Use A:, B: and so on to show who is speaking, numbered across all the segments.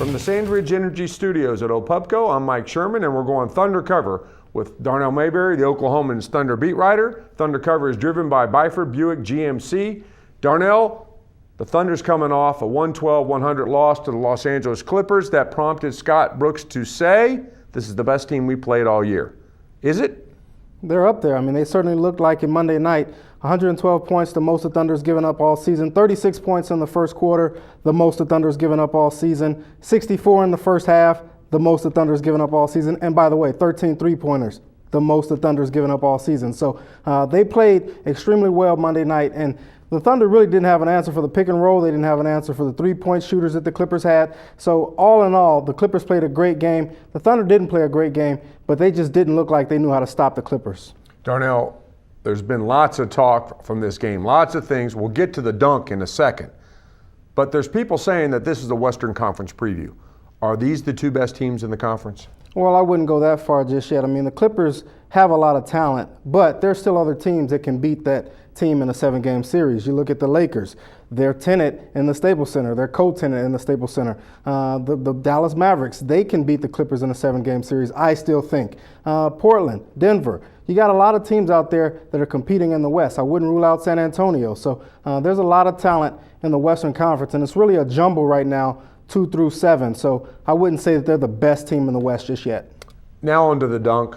A: From the Sandridge Energy Studios at Opubco, I'm Mike Sherman, and we're going Thunder Cover with Darnell Mayberry, the Oklahoman's Thunder beat writer. Thunder Cover is driven by Byford Buick GMC. Darnell, the Thunder's coming off a 112-100 loss to the Los Angeles Clippers that prompted Scott Brooks to say, this is the best team we played all year. Is it?
B: They're up there. I mean, they certainly looked like it Monday night. 112 points, the most the Thunder's given up all season. 36 points in the first quarter, the most the Thunder's given up all season. 64 in the first half, the most the Thunder's given up all season. And by the way, 13 three-pointers, the most the Thunder's given up all season. So they played extremely well Monday night. And the Thunder really didn't have an answer for the pick and roll. They didn't have an answer for the three-point shooters that the Clippers had. So all in all, the Clippers played a great game. The Thunder didn't play a great game, but they just didn't look like they knew how to stop the Clippers.
A: Darnell, there's been lots of talk from this game, lots of things. We'll get to the dunk in a second. But there's people saying that this is the Western Conference preview. Are these the two best teams in the conference?
B: Well, I wouldn't go that far just yet. I mean, the Clippers have a lot of talent, but there's still other teams that can beat that team in a 7-game series. You look at the Lakers. They're tenant in the Staples Center. They're co-tenant in the Staples Center. The Dallas Mavericks, they can beat the Clippers in a 7-game series, I still think. Portland, Denver. You got a lot of teams out there that are competing in the West. I wouldn't rule out San Antonio. So there's a lot of talent in the Western Conference, and it's really a jumble right now, 2 through 7. So I wouldn't say that they're the best team in the West just yet.
A: Now onto the dunk.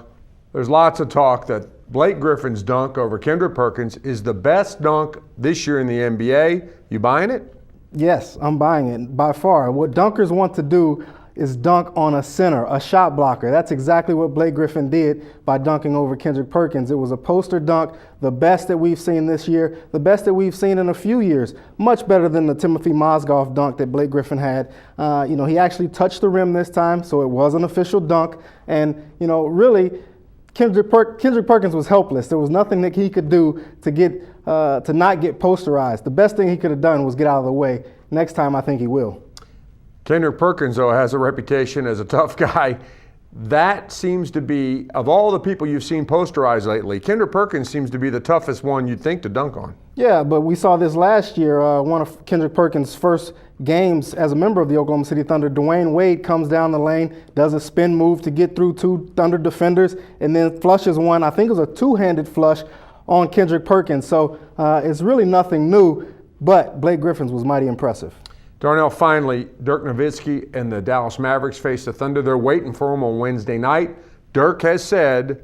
A: There's lots of talk that Blake Griffin's dunk over Kendrick Perkins is the best dunk this year in the NBA. You buying it?
B: Yes, I'm buying it by far. What dunkers want to do is dunk on a center, a shot blocker. That's exactly what Blake Griffin did by dunking over Kendrick Perkins. It was a poster dunk, the best that we've seen this year, the best that we've seen in a few years, much better than the Timothy Mozgov dunk that Blake Griffin had. He actually touched the rim this time, so it was an official dunk. And, really, Kendrick Perkins was helpless. There was nothing that he could do to not get posterized. The best thing he could have done was get out of the way. Next time, I think he will.
A: Kendrick Perkins, though, has a reputation as a tough guy. That seems to be, of all the people you've seen posterized lately, Kendrick Perkins seems to be the toughest one you'd think to dunk on. Yeah,
B: but we saw this last year, one of Kendrick Perkins' first games as a member of the Oklahoma City Thunder. Dwayne Wade comes down the lane, does a spin move to get through 2 Thunder defenders, and then flushes one. I think it was a 2-handed flush on Kendrick Perkins. So it's really nothing new, but Blake Griffin's was mighty impressive.
A: Darnell, finally, Dirk Nowitzki and the Dallas Mavericks face the Thunder. They're waiting for him on Wednesday night. Dirk has said,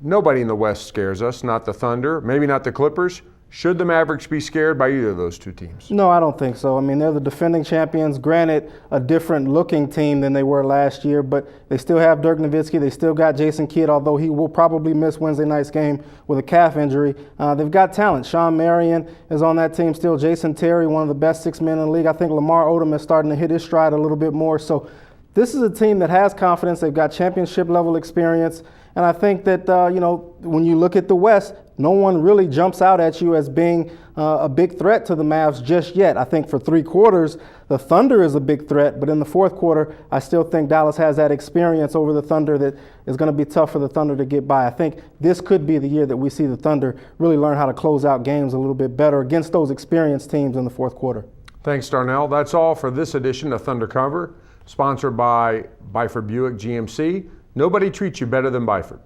A: nobody in the West scares us, not the Thunder, maybe not the Clippers. Should the Mavericks be scared by either of those two teams?
B: No, I don't think so. I mean, they're the defending champions. Granted, a different looking team than they were last year, but they still have Dirk Nowitzki. They still got Jason Kidd, although he will probably miss Wednesday night's game with a calf injury. They've got talent. Sean Marion is on that team still. Jason Terry, one of the best 6 men in the league. I think Lamar Odom is starting to hit his stride a little bit more. So this is a team that has confidence. They've got championship level experience. And I think that, when you look at the West, no one really jumps out at you as being a big threat to the Mavs just yet. I think for 3 quarters, the Thunder is a big threat, but in the 4th quarter, I still think Dallas has that experience over the Thunder that is going to be tough for the Thunder to get by. I think this could be the year that we see the Thunder really learn how to close out games a little bit better against those experienced teams in the 4th quarter.
A: Thanks, Darnell. That's all for this edition of Thunder Cover, sponsored by Byford Buick GMC. Nobody treats you better than Byford.